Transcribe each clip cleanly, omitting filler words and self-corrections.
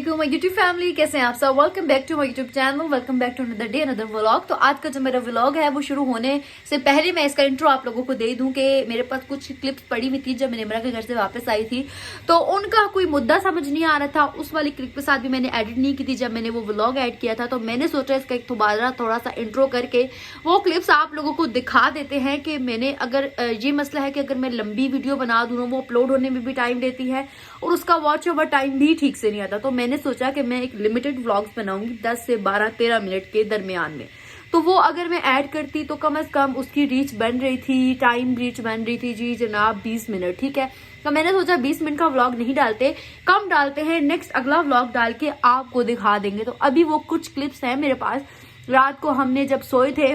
वालेकुम my YouTube family, कैसे हैं आप सब। Welcome back to my YouTube channel, welcome back to another day another vlog. तो आज का जो मेरा व्लॉग है वो शुरू होने से पहले मैं इसका इंट्रो आप लोगों को दे दूं कि मेरे पास कुछ क्लिप्स पड़ी हुई थी जब मैं निमरा के घर से वापस आई थी, तो उनका कोई मुद्दा समझ नहीं आ रहा था। उस वाली क्लिप के साथ भी मैंने एडिट नहीं की थी जब मैंने वो व्लॉग ऐड किया था, तो मैंने सोचा इसका एक दोबारा थोड़ा सा इंट्रो करके वो क्लिप्स आप लोगों को दिखा देते हैं कि मैंने अगर ये मसला है कि अगर मैं लंबी वीडियो बना दूँ वो अपलोड होने में भी टाइम लेती है और उसका वॉच ओवर टाइम भी ठीक से नहीं आता। तो मैंने सोचा कि मैं एक लिमिटेड व्लॉग्स बनाऊंगी 10 से 12-13 मिनट के दरमियान में, तो वो अगर मैं ऐड करती तो कम से कम उसकी रीच बन रही थी, टाइम रीच बन रही थी जी जनाब 20 मिनट, ठीक है। तो मैंने सोचा 20 मिनट का व्लॉग नहीं डालते, कम डालते हैं, नेक्स्ट अगला व्लॉग डाल के आपको दिखा देंगे। तो अभी वो कुछ क्लिप्स हैं मेरे पास, रात को हमने जब सोए थे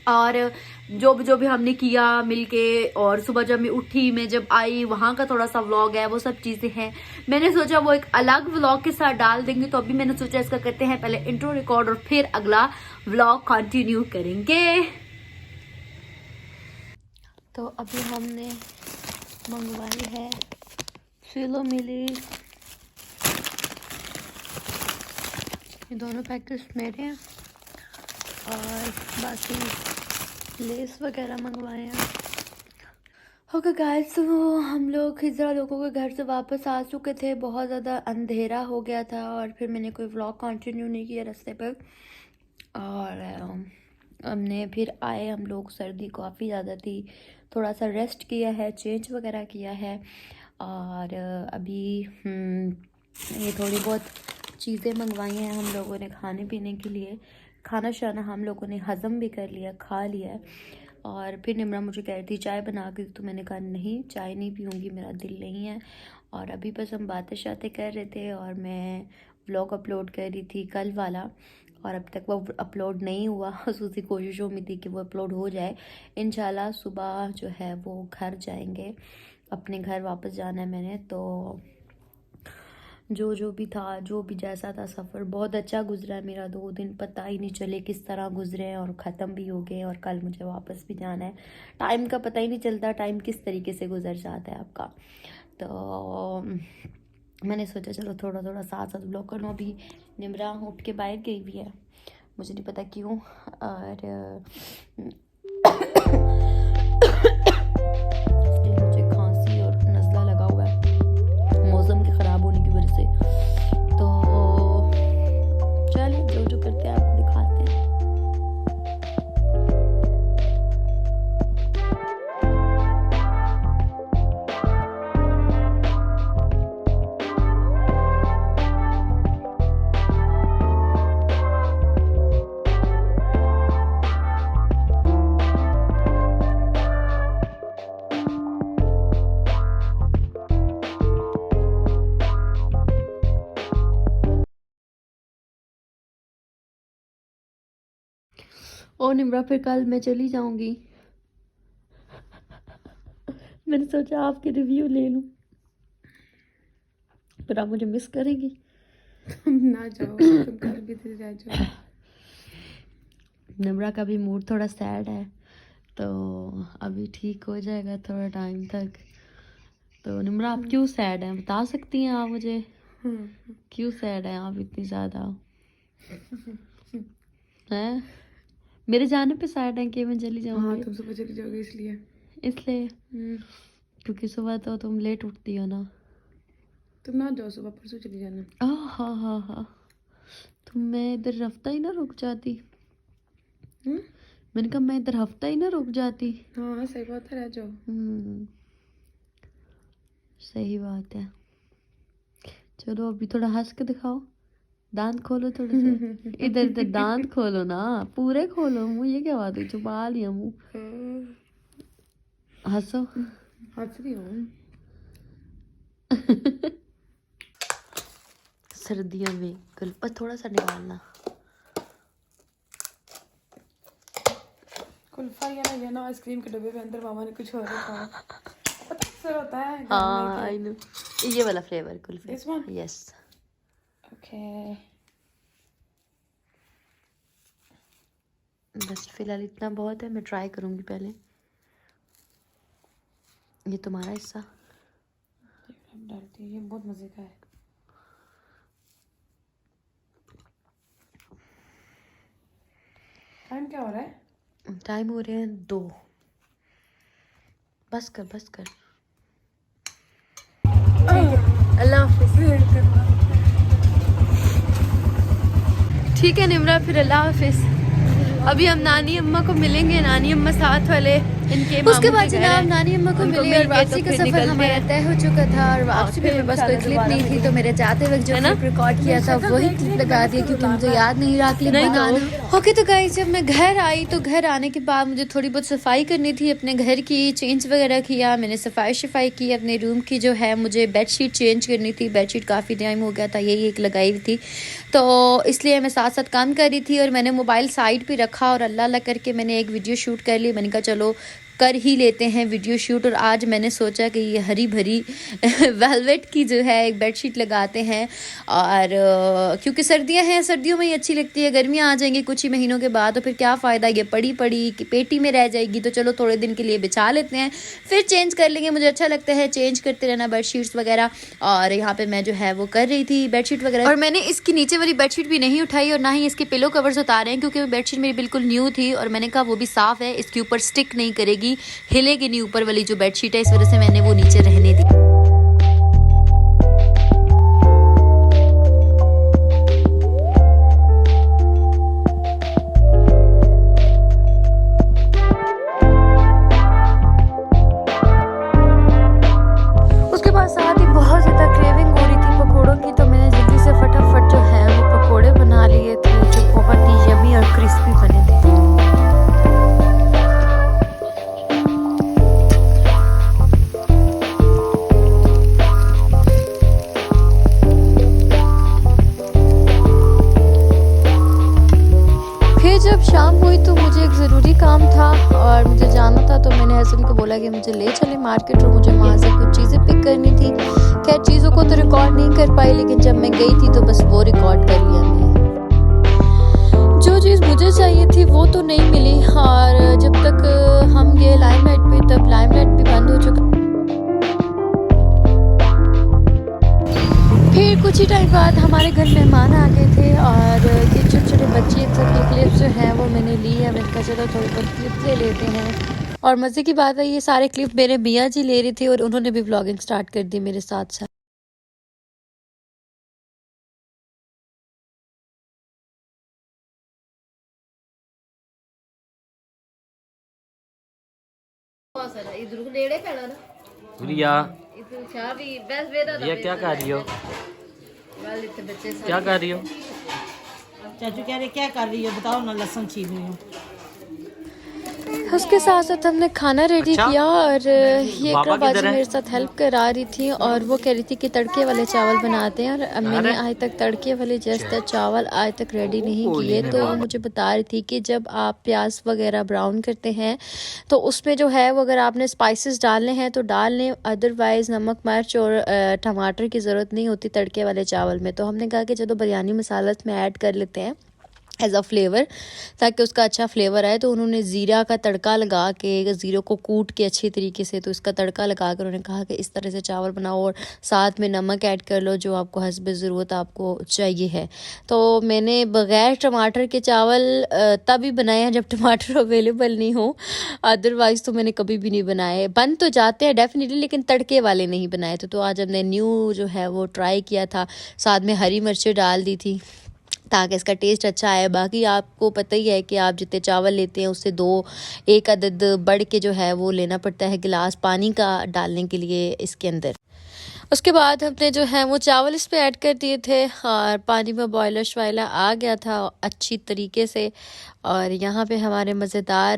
और जो भी हमने किया मिलके, और सुबह जब मैं उठी, मैं जब आई, वहां का थोड़ा सा व्लॉग है, वो सब चीजें हैं। मैंने सोचा वो एक अलग व्लॉग के साथ डाल देंगे, तो अभी मैंने सोचा इसका करते हैं पहले इंट्रो रिकॉर्ड और फिर अगला व्लॉग कंटिन्यू करेंगे। तो अभी हमने मंगवाई है फिलो मिली, ये दोनों पैकेट्स मेरे हैं और बाकी लेस वगैरह मंगवाए हैं। ओके गाइस, तो हम लोग खिजरा लोगों के घर से वापस आ चुके थे, बहुत ज़्यादा अंधेरा हो गया था और फिर मैंने कोई व्लॉग कंटिन्यू नहीं किया रास्ते पर। और हमने फिर आए हम लोग, सर्दी काफ़ी ज़्यादा थी, थोड़ा सा रेस्ट किया है, चेंज वगैरह किया है। और अभी ये थोड़ी बहुत चीज़ें मंगवाई हैं हम लोगों ने खाने पीने के लिए। खाना शाना हम लोगों ने हज़म भी कर लिया, खा लिया है। और फिर निमरा मुझे कह रही थी चाय बना के, तो मैंने कहा नहीं, चाय नहीं पीऊँगी, मेरा दिल नहीं है। और अभी बस हम बातें शातें कर रहे थे और मैं व्लॉग अपलोड कर रही थी कल वाला, और अब तक वो अपलोड नहीं हुआ। उसी कोशिशों में थी कि वो अपलोड हो जाए। इंशाल्लाह सुबह जो है वो घर जाएंगे, अपने घर वापस जाना है मैंने। तो जो भी था, जो भी जैसा था, सफ़र बहुत अच्छा गुजरा है मेरा। 2 दिन पता ही नहीं चले किस तरह गुजरे हैं और ख़त्म भी हो गए, और कल मुझे वापस भी जाना है। टाइम का पता ही नहीं चलता, टाइम किस तरीके से गुजर जाता है आपका। तो मैंने सोचा चलो थोड़ा थोड़ा साथ साथ ब्लॉग कर लूँ। अभी निमरा उठ के बाहर गई हुई है, मुझे नहीं पता क्यों। और मुझे खांसी और नज़ला लगा हुआ है मौसम के ख़राब होने की वजह से। तो चलिए जो करते हैं आपको दिखाते हैं। और निमरा फिर कल मैं चली जाऊंगी। मैंने सोचा आपके रिव्यू ले लूं, पर आप मुझे मिस करेंगी। ना जाओ, तुम कल भी रह जाओ। निमरा का भी मूड थोड़ा सैड है, तो अभी ठीक हो जाएगा थोड़ा टाइम तक। तो निमरा आप क्यों सैड हैं, बता सकती हैं आप मुझे? क्यों सैड हैं आप इतनी ज़्यादा? हैं मेरे जाने पे सैड हैं कि मैं चली हाँ, जाऊंगी? तुम सुबह चली जाओगी इसलिए। इसलिए क्योंकि सुबह तो तुम लेट उठती हो ना। तुम ना जाओ, सुबह परसों चली जाना। हाँ हाँ हाँ, तो मैं इधर हफ्ता ही ना रुक जाती। मैंने कहा मैं इधर हफ्ता ही ना रुक जाती। हाँ सही बात है, रह जाओ। सही बात है। चलो अभी थोड़ा हंस के दिखाओ, दांत खोलो थोड़े से। इधर इधर दांत खोलो ना, पूरे खोलो मुंह, ये क्या बात हुई, छुपा लिया मुंह। हंसो। हंस रही हूँ। सर्दियों में कुल्फा थोड़ा सा निकालना। कुल्फा ये ना आइसक्रीम के डब्बे में अंदर मामा ने कुछ और रखा पता अक्सर होता है। हाँ आई नो, ये वाला flavour kulfi. This one? Yes. Okay. बस फिलहाल इतना बहुत है, मैं ट्राई करूँगी पहले। ये तुम्हारा हिस्सा डालती है, ये बहुत मज़े का है। टाइम क्या हो रहा है? टाइम हो रहे हैं 2। बस कर बस कर। अल्लाह हाफिज। ठीक है निमरा, फिर अल्लाह हाफिज। अभी हम नानी अम्मा को मिलेंगे, नानी अम्मा साथ वाले इनके उसके बाद जनाब नानी अम्मा को मिले और वापसी का सफर हमारा तय हो चुका था। और वापसी में मेरे पास कोई क्लिप नहीं थी, तो मेरे जाते वक्त जो क्लिप रिकॉर्ड किया था वही क्लिप लगा दिया, क्योंकि मुझे याद नहीं रहा क्लिप बनाना। ओके तो गाइस, जब मैं घर आई तो घर आने के बाद मुझे थोड़ी बहुत सफाई करनी थी अपने घर की, चेंज वगैरह किया मैंने, सफाई शफाई की अपने रूम की। जो है मुझे बेडशीट चेंज करनी थी, बेडशीट काफ़ी टाइम हो गया था यही एक लगाई हुई थी, तो इसलिए मैं साथ साथ काम कर रही थी। और मैंने मोबाइल साइड पे रखा और अल्लाह अल्लाह करके मैंने एक वीडियो शूट कर ली। मैंने कहा चलो कर ही लेते हैं वीडियो शूट। और आज मैंने सोचा कि ये हरी भरी वेलवेट की जो है एक बेडशीट लगाते हैं, और क्योंकि सर्दियां हैं, सर्दियों में ही अच्छी लगती है। गर्मियां आ जाएंगी कुछ ही महीनों के बाद तो फिर क्या फ़ायदा, ये पड़ी पड़ी कि पेटी में रह जाएगी। तो चलो थोड़े दिन के लिए बिछा लेते हैं, फिर चेंज कर लेंगे। मुझे अच्छा लगता है चेंज करते रहना बेडशीट्स वगैरह। और यहाँ पर मैं जो है वो कर रही थी बेडशीट वगैरह, और मैंने इसकी नीचे वाली बेडशीट भी नहीं उठाई और ना ही इसके पिलो कवर्स उतारे हैं, क्योंकि बेडशीट मेरी बिल्कुल न्यू थी और मैंने कहा वो भी साफ़ है, इसके ऊपर स्टिक नहीं करेगी, हिलेगी नहीं ऊपर वाली जो बेडशीट है, इस वजह से मैंने वो नीचे रहने दी। उसके बाद साथ ही बहुत ज़्यादा क्रेविंग हो रही थी पकौड़ों की, तो मैंने जल्दी से फटाफट जो है वो पकौड़े बना लिए थे, जो बहुत ही यमी और क्रिस्पी बने थे। जब शाम हुई तो मुझे एक ज़रूरी काम था और मुझे जाना था, तो मैंने हसन को बोला कि मुझे ले चले मार्केट और मुझे वहाँ से कुछ चीज़ें पिक करनी थी। खैर चीज़ों को तो रिकॉर्ड नहीं कर पाई, लेकिन जब मैं गई थी तो बस वो रिकॉर्ड कर लिया मैंने। जो चीज़ मुझे चाहिए थी वो तो नहीं मिली, और जब तक हम गए लाइमलाइट पे तब लाइमलाइट भी बंद हो चुका। फिर कुछ ही टाइम बाद हमारे घर मेहमान आ गए थे और ये छोटे छोटे बच्चे सबकी क्लिप्स जो हैं वो मैंने ली है। मैंने कहा चलो थोड़ी बहुत क्लिप ले लेते हैं। और मज़े की बात है ये सारे क्लिप मेरे मियाँ जी ले रही थी और उन्होंने भी व्लॉगिंग स्टार्ट कर दी मेरे साथ साथ। रिया, रिया क्या कर रही हो? क्या कर रही हो? चाचू कह रहे क्या कर रही हो, बताओ ना, लहसुन छील रही हूँ। उसके साथ साथ हमने खाना रेडी किया और ये इकरा बाजी मेरे साथ हेल्प करा रही थी और वो कह रही थी कि तड़के वाले चावल बनाते हैं। और मैंने आज तक तड़के वाले जैसे चावल आज तक रेडी नहीं किए, तो वो मुझे बता रही थी कि जब आप प्याज वगैरह ब्राउन करते हैं तो उसमें जो है वो अगर आपने स्पाइसेस डालने हैं तो डाल लें, अदरवाइज़ नमक मिर्च और टमाटर की ज़रूरत नहीं होती तड़के वाले चावल में। तो हमने कहा कि चलो बिरयानी मसाला इसमें ऐड कर लेते हैं एज अ फ्लेवर, ताकि उसका अच्छा फ्लेवर आए। तो उन्होंने ज़ीरा का तड़का लगा के, ज़ीरो को कूट के अच्छी तरीके से, तो इसका तड़का लगा कर उन्होंने कहा कि इस तरह से चावल बनाओ और साथ में नमक ऐड कर लो जो आपको हस्बे ज़रूरत आपको चाहिए है। तो मैंने बग़ैर टमाटर के चावल तभी बनाए हैं जब टमाटर अवेलेबल नहीं हो, अदरवाइज़ तो मैंने कभी भी नहीं बनाए। बन तो जाते हैं डेफिनेटली, लेकिन तड़के वाले नहीं बनाए थे। तो आज हमने न्यू जो है वो ट्राई किया था, साथ में हरी मिर्चें डाल दी थी ताकि इसका टेस्ट अच्छा आए। बाकी आपको पता ही है कि आप जितने चावल लेते हैं उससे एक अदद बढ़ के जो है वो लेना पड़ता है गिलास पानी का डालने के लिए इसके अंदर। उसके बाद हमने जो है वो चावल इस पे ऐड कर दिए थे और पानी में बॉयलर शवाइला आ गया था अच्छी तरीके से। और यहाँ पे हमारे मज़ेदार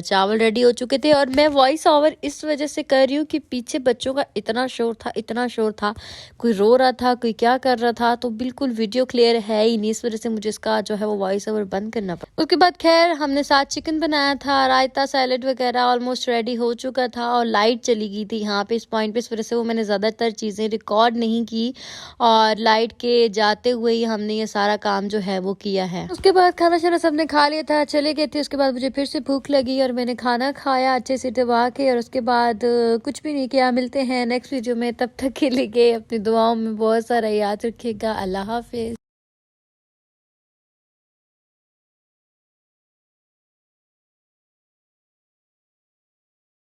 चावल रेडी हो चुके थे। और मैं वॉइस ओवर इस वजह से कर रही हूँ कि पीछे बच्चों का इतना शोर था, इतना शोर था, कोई रो रहा था, कोई क्या कर रहा था, तो बिल्कुल वीडियो क्लियर है ही नहीं, इस वजह से मुझे इसका जो है वो वॉइस ओवर बंद करना पड़ा। उसके बाद खैर हमने साथ चिकन बनाया था, रायता सैलड वगैरह ऑलमोस्ट रेडी हो चुका था और लाइट चली गई थी यहाँ पे इस पॉइंट पे, इस वजह से वो मैंने ज़्यादातर चीज़ें रिकॉर्ड नहीं की और लाइट के जाते हुए ही हमने ये सारा काम जो है वो किया है। उसके बाद खाना शाना सबने खा लिया था, चले गए थे। उसके बाद मुझे फिर से भूख लगी और मैंने खाना खाया अच्छे से दबा के, और उसके बाद कुछ भी नहीं किया। मिलते हैं नेक्स्ट वीडियो में, तब तक के लिए अपनी दुआओं में बहुत सारा याद रखिएगा। अल्लाह हाफिज।